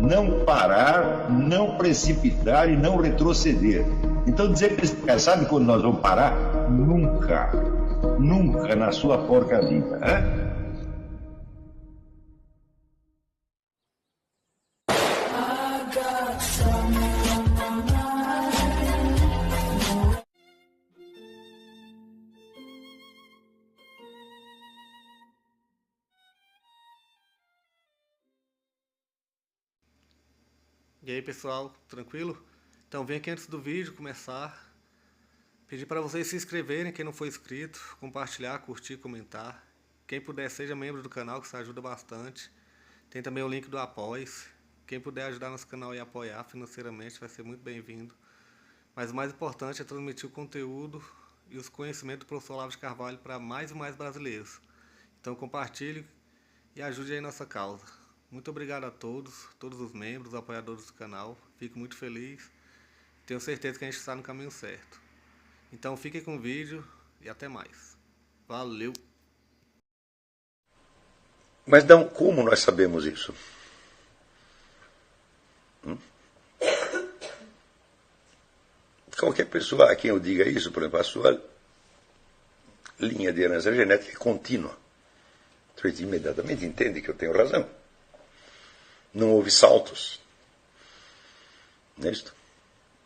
não parar, não precipitar e não retroceder. Então dizer para esse cara, sabe quando nós vamos parar? Nunca. Nunca na sua porca vida. Né? E aí pessoal, tranquilo? Então vem aqui antes do vídeo começar, pedir para vocês se inscreverem, quem não for inscrito, compartilhar, curtir, comentar. Quem puder seja membro do canal, que isso ajuda bastante. Tem também o link do Apoia-se. Quem puder ajudar nosso canal e apoiar financeiramente vai ser muito bem-vindo. Mas o mais importante é transmitir o conteúdo e os conhecimentos do professor Olavo de Carvalho para mais e mais brasileiros. Então compartilhe e ajude aí nossa causa. Muito obrigado a todos os membros, apoiadores do canal. Fico muito feliz. Tenho certeza que a gente está no caminho certo. Então fiquem com o vídeo e até mais. Valeu! Mas não, como nós sabemos isso? Qualquer pessoa a quem eu diga isso, por exemplo, a sua linha de herança genética é contínua. Você imediatamente entende que eu tenho razão. Não houve saltos. Não é isto?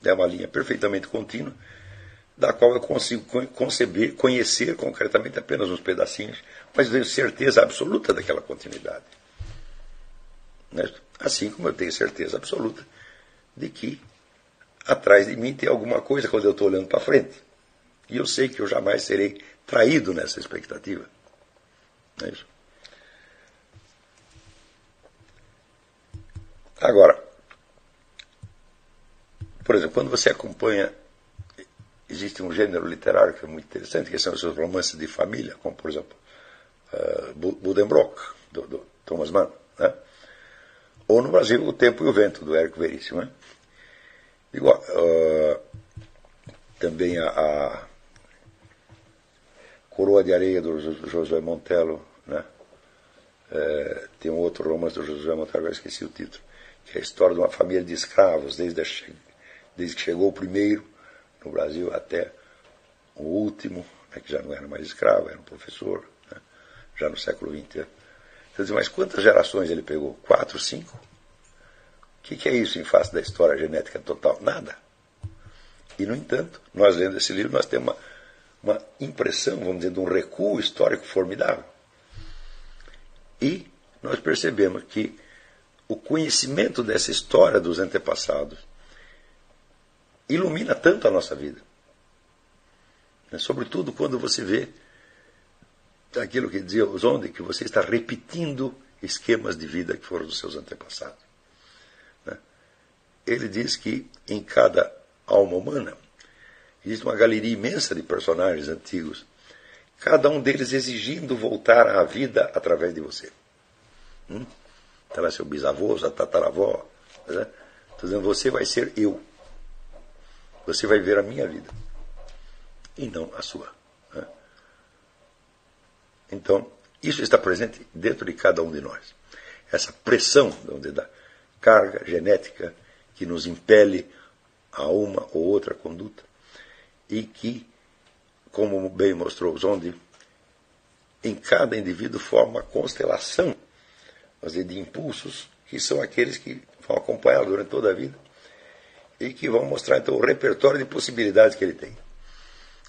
É uma linha perfeitamente contínua, da qual eu consigo conhecer concretamente apenas uns pedacinhos, mas tenho certeza absoluta daquela continuidade. Não é isto? Assim como eu tenho certeza absoluta de que atrás de mim tem alguma coisa quando eu estou olhando para frente. E eu sei que eu jamais serei traído nessa expectativa. Não é isso? Agora, por exemplo, quando você acompanha, existe um gênero literário que é muito interessante, que são os seus romances de família, como, por exemplo, Buddenbrook, do Thomas Mann, né? Ou no Brasil, O Tempo e o Vento, do Érico Veríssimo. Né? Igual, também a Coroa de Areia, do Josué Montello, né? Tem um outro romance do Josué Montello, agora esqueci o título, que é a história de uma família de escravos, desde que chegou o primeiro no Brasil até o último, né, que já não era mais escravo, era um professor, né, já no século XX. Né? Quer dizer, mas quantas gerações ele pegou? 4, 5? O que é isso em face da história genética total? Nada. E, no entanto, nós lendo esse livro, nós temos uma impressão, vamos dizer, de um recuo histórico formidável. E nós percebemos que o conhecimento dessa história dos antepassados ilumina tanto a nossa vida. Sobretudo quando você vê aquilo que dizia o Zonde, que você está repetindo esquemas de vida que foram dos seus antepassados. Ele diz que em cada alma humana existe uma galeria imensa de personagens antigos, cada um deles exigindo voltar à vida através de você. Está lá seu bisavô, sua tataravó. Né? Estou dizendo, você vai ser eu. Você vai ver a minha vida. E não a sua. Né? Então, isso está presente dentro de cada um de nós. Essa pressão da carga genética que nos impele a uma ou outra conduta e que, como bem mostrou o Zonde, em cada indivíduo forma uma constelação de impulsos que são aqueles que vão acompanhá-lo durante toda a vida e que vão mostrar então o repertório de possibilidades que ele tem.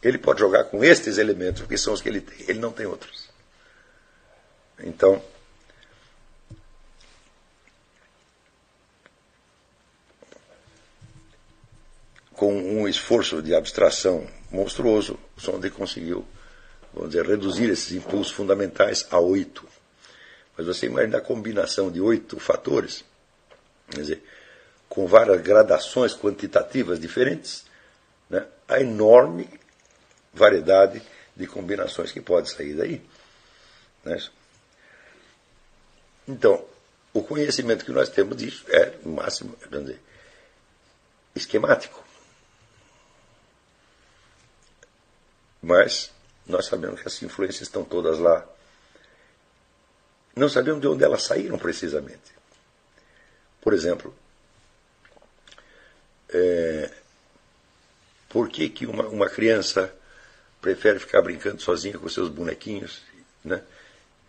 Ele pode jogar com estes elementos, porque são os que ele tem, ele não tem outros. Então, com um esforço de abstração monstruoso, o Zonde conseguiu, vamos dizer, reduzir esses impulsos fundamentais a 8. Mas você imagina a combinação de 8 fatores, quer dizer, com várias gradações quantitativas diferentes, né, a enorme variedade de combinações que pode sair daí. Né? Então, o conhecimento que nós temos disso é, no máximo, vamos dizer, esquemático. Mas nós sabemos que as influências estão todas lá. Não sabemos de onde elas saíram precisamente. Por exemplo, por que uma criança prefere ficar brincando sozinha com seus bonequinhos, né?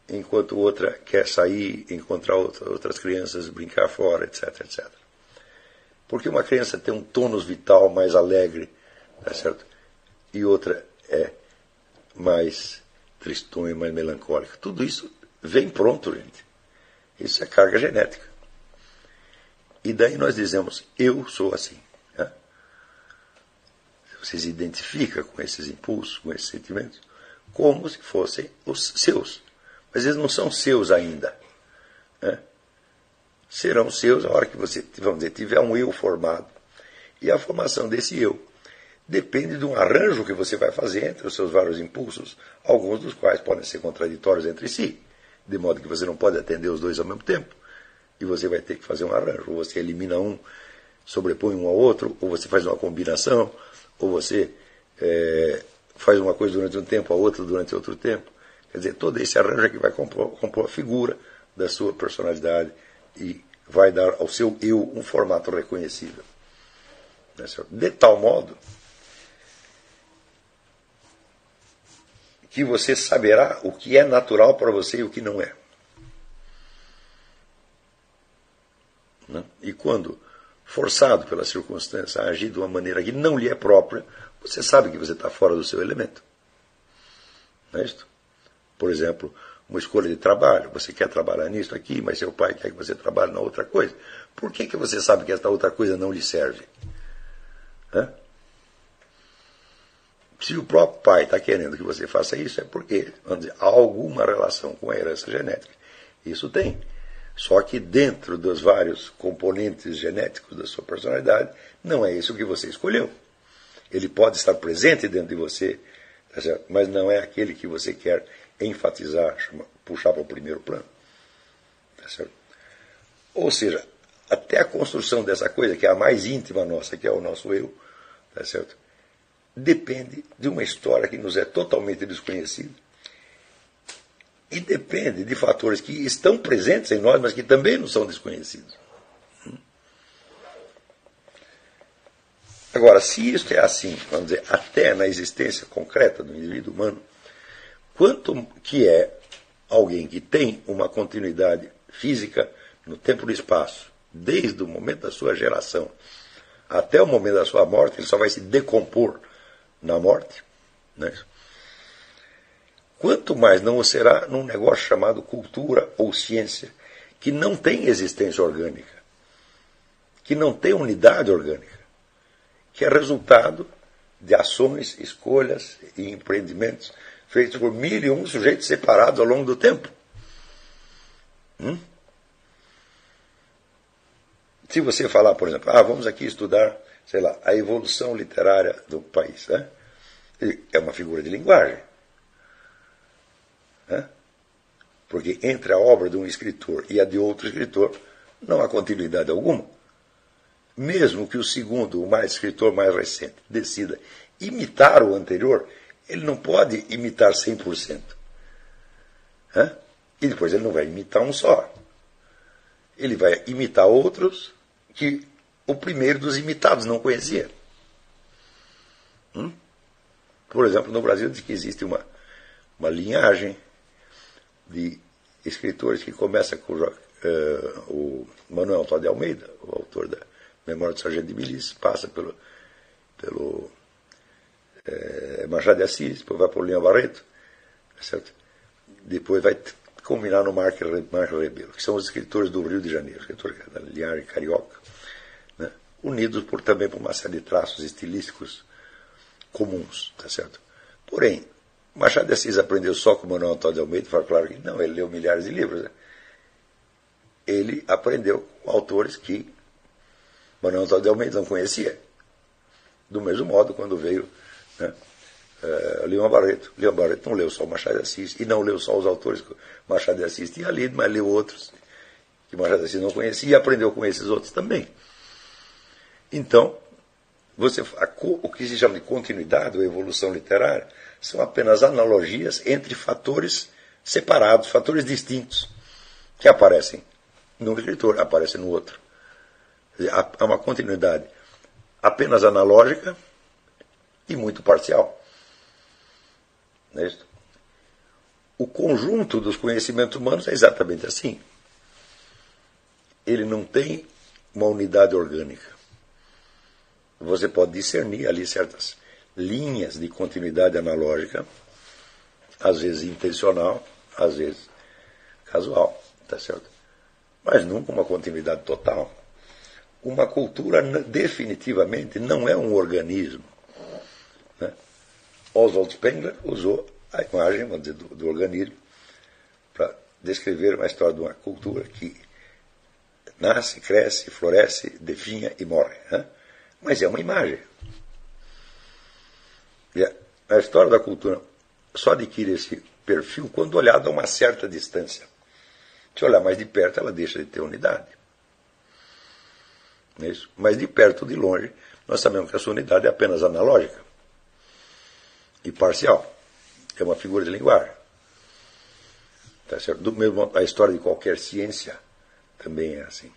Enquanto outra quer sair, encontrar outras crianças, brincar fora, etc, etc. Porque uma criança tem um tônus vital mais alegre, tá certo? E outra é mais tristonha, mais melancólica. Tudo isso vem pronto, gente. Isso é carga genética. E daí nós dizemos, eu sou assim. Né? Você se identifica com esses impulsos, com esses sentimentos, como se fossem os seus. Mas eles não são seus ainda. Né? Serão seus a hora que você, vamos dizer, tiver um eu formado. E a formação desse eu depende de um arranjo que você vai fazer entre os seus vários impulsos, alguns dos quais podem ser contraditórios entre si, de modo que você não pode atender os dois ao mesmo tempo. E você vai ter que fazer um arranjo. Ou você elimina um, sobrepõe um ao outro, ou você faz uma combinação, ou você faz uma coisa durante um tempo, a outra durante outro tempo. Quer dizer, todo esse arranjo é que vai compor a figura da sua personalidade e vai dar ao seu eu um formato reconhecível. De tal modo que você saberá o que é natural para você e o que não é. E quando forçado pela circunstância a agir de uma maneira que não lhe é própria, você sabe que você está fora do seu elemento. Não é isto? Por exemplo, uma escolha de trabalho. Você quer trabalhar nisso aqui, mas seu pai quer que você trabalhe na outra coisa. Por que você sabe que esta outra coisa não lhe serve? Hã? Se o próprio pai está querendo que você faça isso, é porque, vamos dizer, há alguma relação com a herança genética. Isso tem. Só que dentro dos vários componentes genéticos da sua personalidade, não é isso que você escolheu. Ele pode estar presente dentro de você, tá certo? Mas não é aquele que você quer enfatizar, puxar para o primeiro plano. Tá certo? Ou seja, até a construção dessa coisa, que é a mais íntima nossa, que é o nosso eu, tá certo? Depende de uma história que nos é totalmente desconhecida e depende de fatores que estão presentes em nós, mas que também não são desconhecidos. Agora, se isso é assim, vamos dizer, até na existência concreta do indivíduo humano, quanto que é alguém que tem uma continuidade física no tempo e no espaço, desde o momento da sua geração até o momento da sua morte, ele só vai se decompor na morte, né? Quanto mais não o será num negócio chamado cultura ou ciência, que não tem existência orgânica, que não tem unidade orgânica, que é resultado de ações, escolhas e empreendimentos feitos por 1001 sujeitos separados ao longo do tempo. Se você falar, por exemplo, vamos aqui estudar, sei lá, a evolução literária do país, né? É uma figura de linguagem. Né? Porque entre a obra de um escritor e a de outro escritor não há continuidade alguma. Mesmo que o segundo, o escritor mais recente, decida imitar o anterior, ele não pode imitar 100%. Né? E depois ele não vai imitar um só. Ele vai imitar outros que o primeiro dos imitados não conhecia. Por exemplo, no Brasil diz que existe uma linhagem de escritores que começa com o Manuel Antônio de Almeida, o autor da Memória do Sargento de Milícia, passa pelo Machado de Assis, depois vai para o Leão Barreto, certo? Depois vai combinar no Marco Rebelo, que são os escritores do Rio de Janeiro, escritores da linhagem carioca, né? Unidos também por uma série de traços estilísticos comuns, tá certo? Porém, Machado de Assis aprendeu só com o Manuel Antônio de Almeida, fala claro que não, ele leu milhares de livros, né? Ele aprendeu com autores que Manuel Antônio de Almeida não conhecia. Do mesmo modo, quando veio, né, Leão Barreto não leu só o Machado de Assis, e não leu só os autores que Machado de Assis tinha lido, mas leu outros que Machado de Assis não conhecia e aprendeu com esses outros também. Então, o que se chama de continuidade ou evolução literária são apenas analogias entre fatores separados, fatores distintos, que aparecem num escritor, aparecem no outro. Há uma continuidade apenas analógica e muito parcial. Não é isso? O conjunto dos conhecimentos humanos é exatamente assim. Ele não tem uma unidade orgânica. Você pode discernir ali certas linhas de continuidade analógica, às vezes intencional, às vezes casual, tá certo? Mas nunca uma continuidade total. Uma cultura definitivamente não é um organismo, né? Oswald Spengler usou a imagem, vamos dizer, do organismo para descrever uma história de uma cultura que nasce, cresce, floresce, definha e morre, né? Mas é uma imagem. E a história da cultura só adquire esse perfil quando olhada a uma certa distância. Se olhar mais de perto, ela deixa de ter unidade. Não é isso? Mas de perto ou de longe, nós sabemos que a sua unidade é apenas analógica e parcial. É uma figura de linguagem. Tá certo? Do mesmo modo, a história de qualquer ciência também é assim.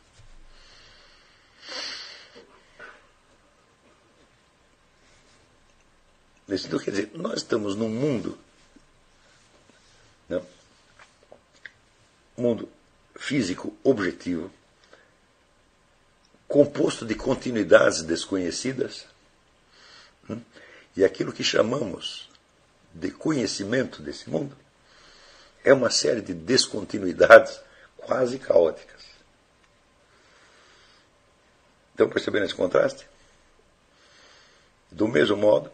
Então, quer dizer, nós estamos num mundo, né, mundo físico objetivo, composto de continuidades desconhecidas, e aquilo que chamamos de conhecimento desse mundo é uma série de descontinuidades quase caóticas. Estão percebendo esse contraste? Do mesmo modo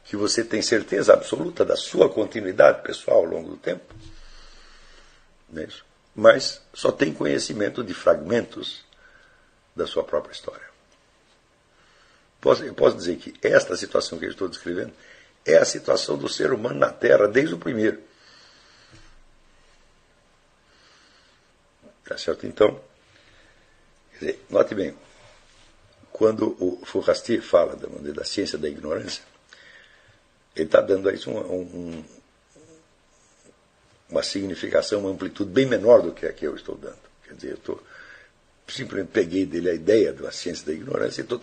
que você tem certeza absoluta da sua continuidade pessoal ao longo do tempo, não é isso? Mas só tem conhecimento de fragmentos da sua própria história. Eu posso dizer que esta situação que eu estou descrevendo é a situação do ser humano na Terra desde o primeiro. Tá certo? Então, quer dizer, note bem, quando o Fourastier fala da ciência da ignorância, ele está dando a isso uma significação, uma amplitude bem menor do que a que eu estou dando. Quer dizer, eu simplesmente peguei dele a ideia da ciência da ignorância e estou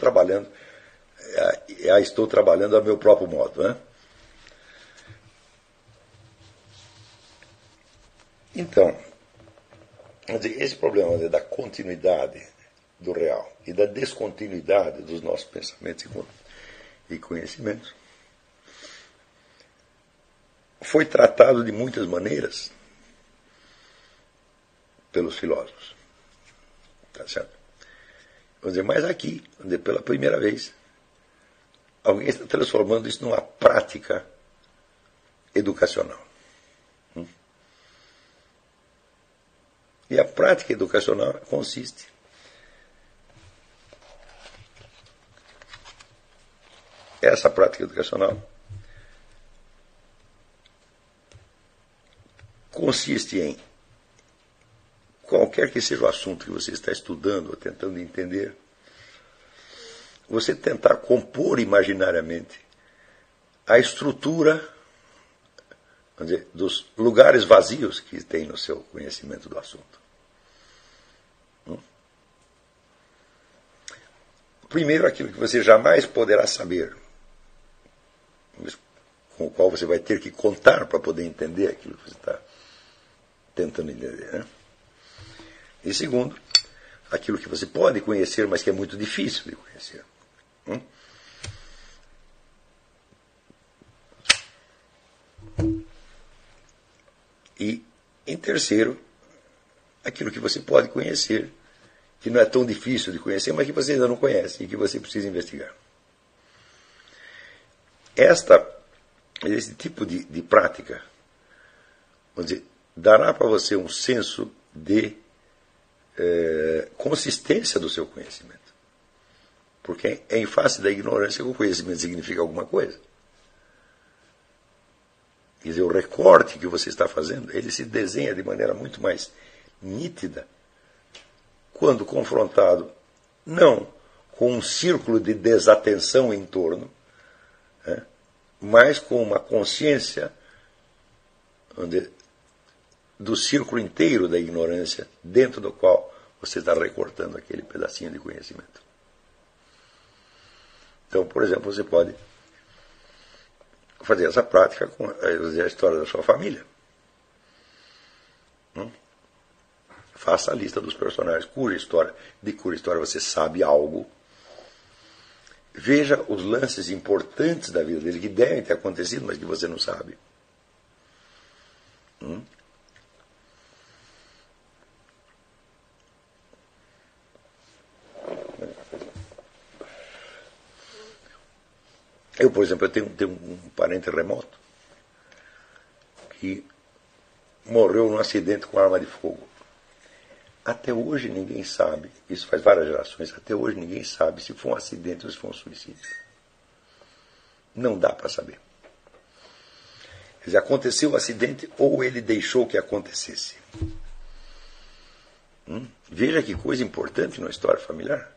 trabalhando a meu próprio modo, né? Então, quer dizer, esse problema da continuidade do real e da descontinuidade dos nossos pensamentos e conhecimentos foi tratado de muitas maneiras pelos filósofos. Tá certo? Vamos dizer, mas aqui, pela primeira vez, alguém está transformando isso numa prática educacional. E a prática educacional consiste essa prática educacional consiste em qualquer que seja o assunto que você está estudando ou tentando entender, você tentar compor imaginariamente a estrutura, vamos dizer, dos lugares vazios que tem no seu conhecimento do assunto. Primeiro, aquilo que você jamais poderá saber, com o qual você vai ter que contar para poder entender aquilo que você está tentando entender, né? E segundo, aquilo que você pode conhecer, mas que é muito difícil de conhecer. E, em terceiro, aquilo que você pode conhecer, que não é tão difícil de conhecer, mas que você ainda não conhece e que você precisa investigar. Esse tipo de prática, vamos dizer, dará para você um senso de consistência do seu conhecimento. Porque é em face da ignorância que o conhecimento significa alguma coisa. Quer dizer, o recorte que você está fazendo, ele se desenha de maneira muito mais nítida quando confrontado não com um círculo de desatenção em torno, né, mas com uma consciência do círculo inteiro da ignorância dentro do qual você está recortando aquele pedacinho de conhecimento. Então, por exemplo, você pode fazer essa prática com a história da sua família. Faça a lista dos personagens cuja história você sabe algo. Veja os lances importantes da vida dele que devem ter acontecido, mas que você não sabe. Eu, por exemplo, tenho um parente remoto que morreu num acidente com arma de fogo. Até hoje ninguém sabe, isso faz várias gerações, até hoje ninguém sabe se foi um acidente ou se foi um suicídio. Não dá para saber. Quer dizer, aconteceu o acidente ou ele deixou que acontecesse. Veja que coisa importante na história familiar.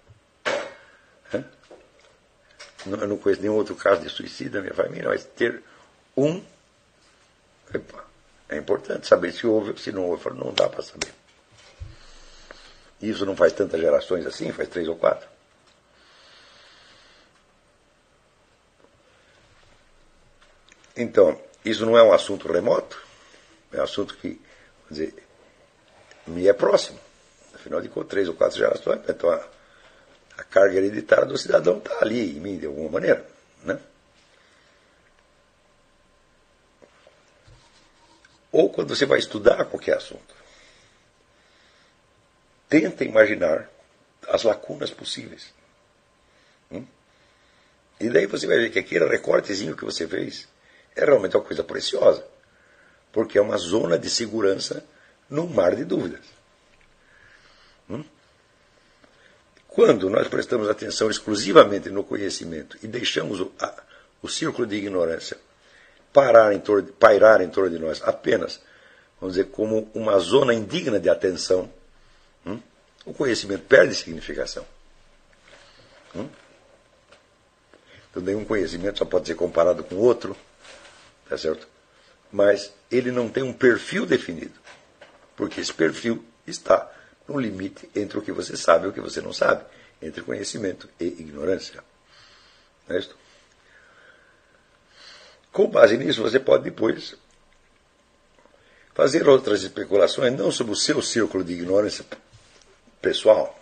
Eu não conheço nenhum outro caso de suicídio na minha família, mas ter um... é importante saber se houve ou se não houve. Não dá para saber. Isso não faz tantas gerações assim, faz 3 ou 4. Então, isso não é um assunto remoto, é um assunto que, vamos dizer, me é próximo. Afinal de contas, 3 ou 4 gerações, então a carga hereditária do cidadão está ali em mim, de alguma maneira. Né? Ou quando você vai estudar qualquer assunto, tenta imaginar as lacunas possíveis. E daí você vai ver que aquele recortezinho que você fez é realmente uma coisa preciosa, porque é uma zona de segurança num mar de dúvidas. Quando nós prestamos atenção exclusivamente no conhecimento e deixamos o círculo de ignorância pairar em torno de nós apenas, vamos dizer, como uma zona indigna de atenção, o conhecimento perde significação. Então, nenhum conhecimento só pode ser comparado com outro, tá certo? Mas ele não tem um perfil definido, porque esse perfil está no limite entre o que você sabe e o que você não sabe, entre conhecimento e ignorância. Não é isso? Com base nisso, você pode depois fazer outras especulações, não sobre o seu círculo de ignorância pessoal,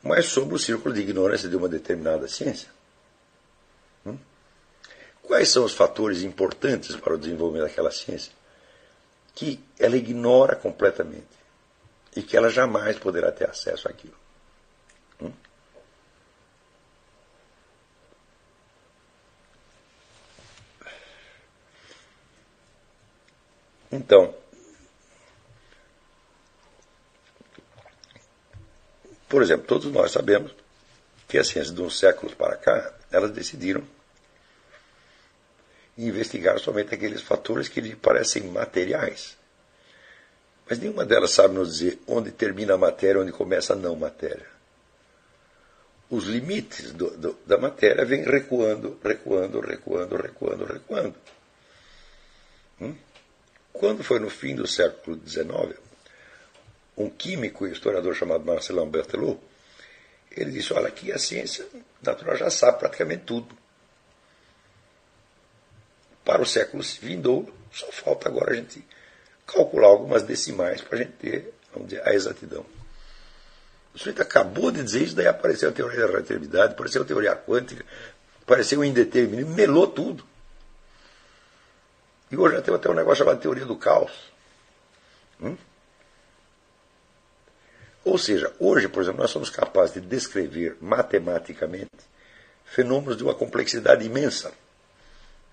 mas sobre o círculo de ignorância de uma determinada ciência. Quais são os fatores importantes para o desenvolvimento daquela ciência que ela ignora completamente e que ela jamais poderá ter acesso àquilo? Então, por exemplo, todos nós sabemos que as ciências de uns séculos para cá, elas decidiram investigar somente aqueles fatores que lhe parecem materiais. Mas nenhuma delas sabe nos dizer onde termina a matéria e onde começa a não matéria. Os limites da matéria vêm recuando. Quando foi no fim do século XIX, um químico e historiador chamado Marcelin Berthelot, ele disse, olha, aqui a ciência natural já sabe praticamente tudo. Para o século vindouro, só falta agora a gente calcular algumas decimais para a gente ter, vamos dizer, a exatidão. O sujeito acabou de dizer isso, daí apareceu a teoria da relatividade, apareceu a teoria quântica, apareceu o indeterminismo, melou tudo. E hoje já tem até um negócio chamado teoria do caos. Ou seja, hoje, por exemplo, nós somos capazes de descrever matematicamente fenômenos de uma complexidade imensa,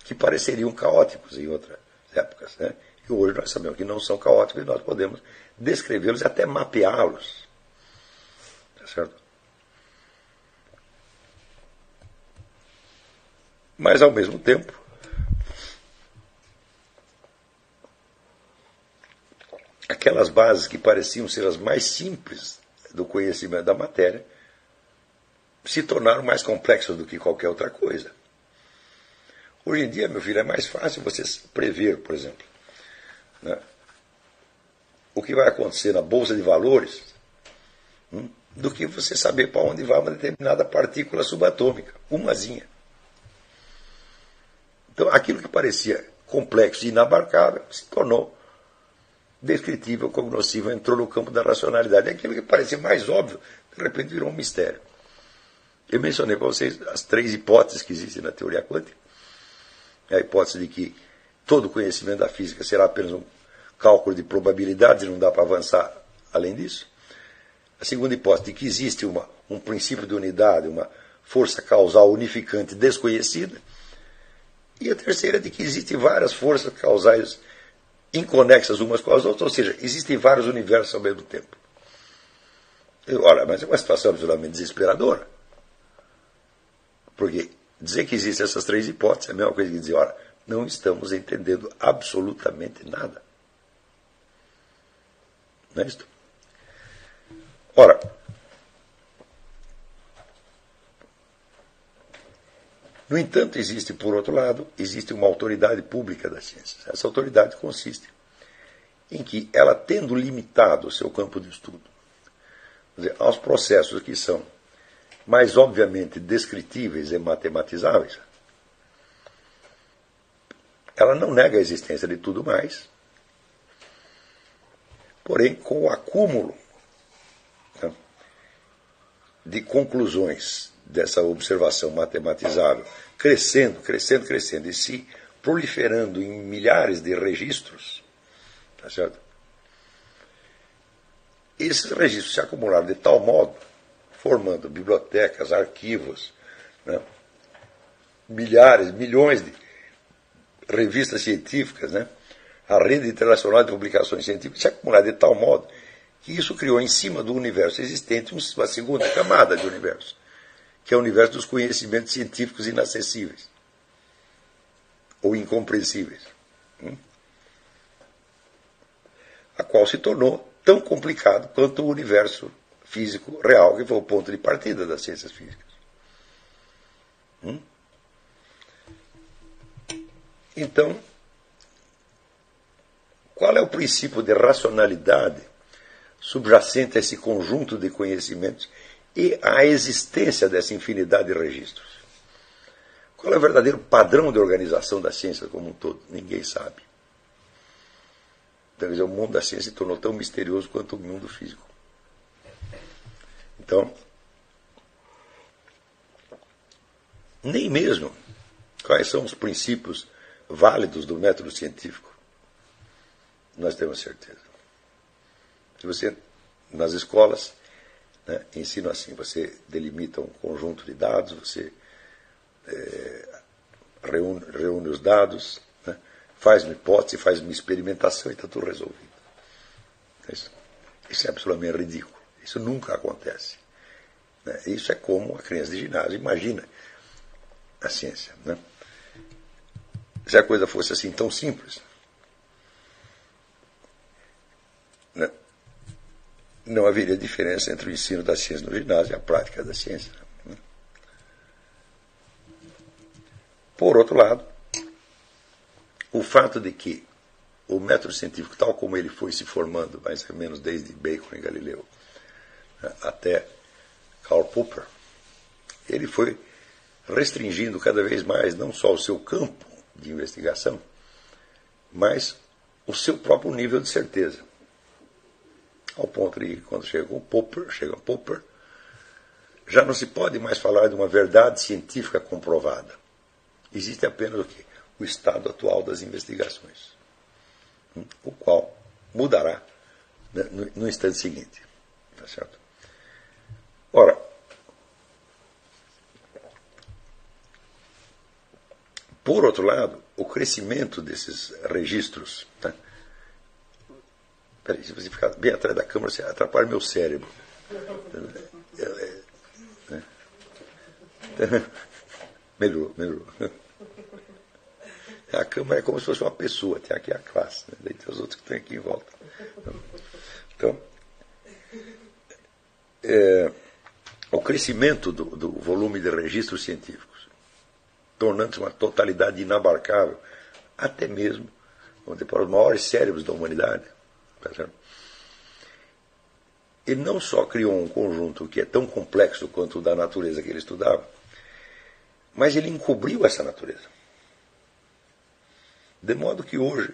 que pareceriam caóticos em outras épocas. Né? E hoje nós sabemos que não são caóticos e nós podemos descrevê-los e até mapeá-los. Tá certo? Mas, ao mesmo tempo, aquelas bases que pareciam ser as mais simples do conhecimento da matéria se tornaram mais complexas do que qualquer outra coisa. Hoje em dia, meu filho, é mais fácil você prever, por exemplo, né, o que vai acontecer na Bolsa de Valores do que você saber para onde vai uma determinada partícula subatômica, umazinha. Então, aquilo que parecia complexo e inabarcável se tornou descritível, cognoscível, entrou no campo da racionalidade. Aquilo que parecia mais óbvio, de repente virou um mistério. Eu mencionei para vocês as 3 hipóteses que existem na teoria quântica. A hipótese de que todo conhecimento da física será apenas um cálculo de probabilidades e não dá para avançar além disso. A segunda hipótese de que existe um princípio de unidade, uma força causal unificante desconhecida. E a terceira de que existem várias forças causais inconexas umas com as outras, ou seja, existem vários universos ao mesmo tempo. Ora, mas é uma situação absolutamente desesperadora. Porque dizer que existem essas 3 hipóteses é a mesma coisa que dizer, ora, não estamos entendendo absolutamente nada. Não é isto? Ora, no entanto, existe, por outro lado, existe uma autoridade pública das ciências. Essa autoridade consiste em que ela, tendo limitado o seu campo de estudo, quer dizer, aos processos que são mais obviamente descritíveis e matematizáveis, ela não nega a existência de tudo mais, porém, com o acúmulo de conclusões dessa observação matematizável, crescendo, e se proliferando em milhares de registros, tá certo? Esses registros se acumularam de tal modo, formando bibliotecas, arquivos, né, milhões de revistas científicas, né, a rede internacional de publicações científicas se acumularam de tal modo que isso criou em cima do universo existente uma segunda camada de universo, que é o universo dos conhecimentos científicos inacessíveis ou incompreensíveis, a qual se tornou tão complicado quanto o universo físico real, que foi o ponto de partida das ciências físicas. Então, qual é o princípio de racionalidade subjacente a esse conjunto de conhecimentos e à existência dessa infinidade de registros? Qual é o verdadeiro padrão de organização da ciência como um todo? Ninguém sabe. Então, o mundo da ciência se tornou tão misterioso quanto o mundo físico. Então, nem mesmo quais são os princípios válidos do método científico nós temos certeza. Se você, nas escolas, né, ensina assim, você delimita um conjunto de dados, você reúne os dados, né, faz uma hipótese, faz uma experimentação e está tudo resolvido. Isso é absolutamente ridículo. Isso nunca acontece. Né? Isso é como a criança de ginásio imagina a ciência. Né? Se a coisa fosse assim tão simples, né, não haveria diferença entre o ensino da ciência no ginásio e a prática da ciência. Né? Por outro lado, o fato de que o método científico, tal como ele foi se formando, mais ou menos desde Bacon e Galileu, né, até Karl Popper, ele foi restringindo cada vez mais não só o seu campo de investigação, mas o seu próprio nível de certeza. Ao ponto de que, quando chega Popper, já não se pode mais falar de uma verdade científica comprovada. Existe apenas o quê? O estado atual das investigações, o qual mudará, né, no instante seguinte. Tá certo? Ora, por outro lado, o crescimento desses registros... Tá? Peraí, se você ficar bem atrás da câmera, você atrapalha meu cérebro. Melhorou. A câmera é como se fosse uma pessoa, tem aqui a classe, né? Daí tem os outros que estão aqui em volta. Então, o crescimento do volume de registros científicos, tornando-se uma totalidade inabarcável, até mesmo para os maiores cérebros da humanidade. Tá certo? ele não só criou um conjunto que é tão complexo quanto o da natureza que ele estudava, mas ele encobriu essa natureza. De modo que hoje,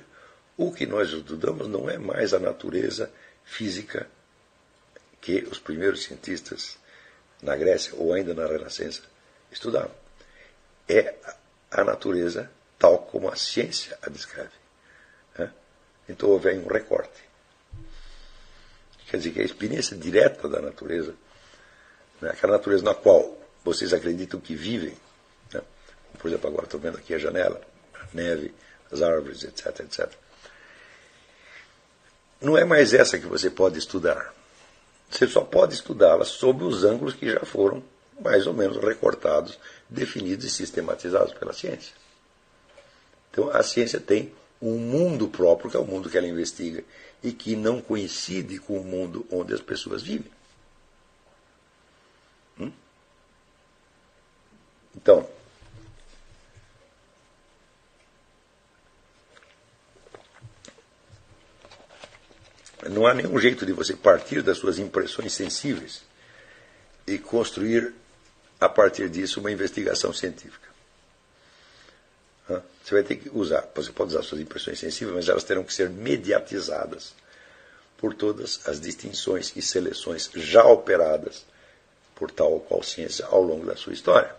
o que nós estudamos não é mais a natureza física que os primeiros cientistas na Grécia ou ainda na Renascença estudavam. É a natureza tal como a ciência a descreve. Então houve aí um recorte. Quer dizer que a experiência direta da natureza, aquela natureza na qual vocês acreditam que vivem, por exemplo, agora estou vendo aqui a janela, a neve, as árvores, etc, etc. Não é mais essa que você pode estudar. Você só pode estudá-la sob os ângulos que já foram mais ou menos recortados, definidos e sistematizados pela ciência. Então a ciência tem um mundo próprio, que é o mundo que ela investiga, e que não coincide com o mundo onde as pessoas vivem. Então, não há nenhum jeito de você partir das suas impressões sensíveis e construir, a partir disso, uma investigação científica. Você vai ter que usar, você pode usar suas impressões sensíveis, mas elas terão que ser mediatizadas por todas as distinções e seleções já operadas por tal ou qual ciência ao longo da sua história.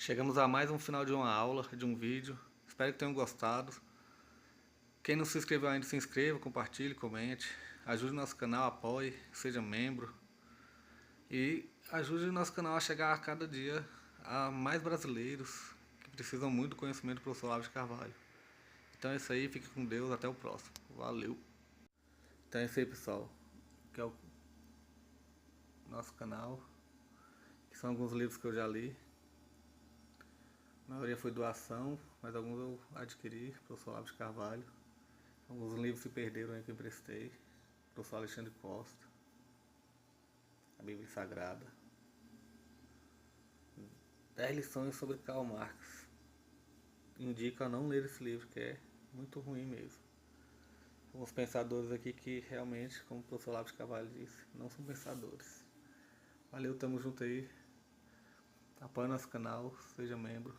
Chegamos a mais um final de uma aula, de um vídeo. Espero que tenham gostado. Quem não se inscreveu ainda, se inscreva, compartilhe, comente. Ajude o nosso canal, apoie, seja membro. E ajude o nosso canal a chegar a cada dia a mais brasileiros que precisam muito do conhecimento do professor Olavo de Carvalho. Então é isso aí, fique com Deus, até o próximo. Valeu! Então é isso aí, pessoal. Que é o nosso canal. Que são alguns livros que eu já li. A maioria foi doação, mas alguns eu adquiri, professor Olavo de Carvalho. Alguns livros se perderam aí que eu emprestei. Professor Alexandre Costa. A Bíblia Sagrada. 10 lições sobre Karl Marx. Indico a não ler esse livro, que é muito ruim mesmo. Alguns pensadores aqui que realmente, como o professor Olavo de Carvalho disse, não são pensadores. Valeu, tamo junto aí. Apoie nosso canal, seja membro.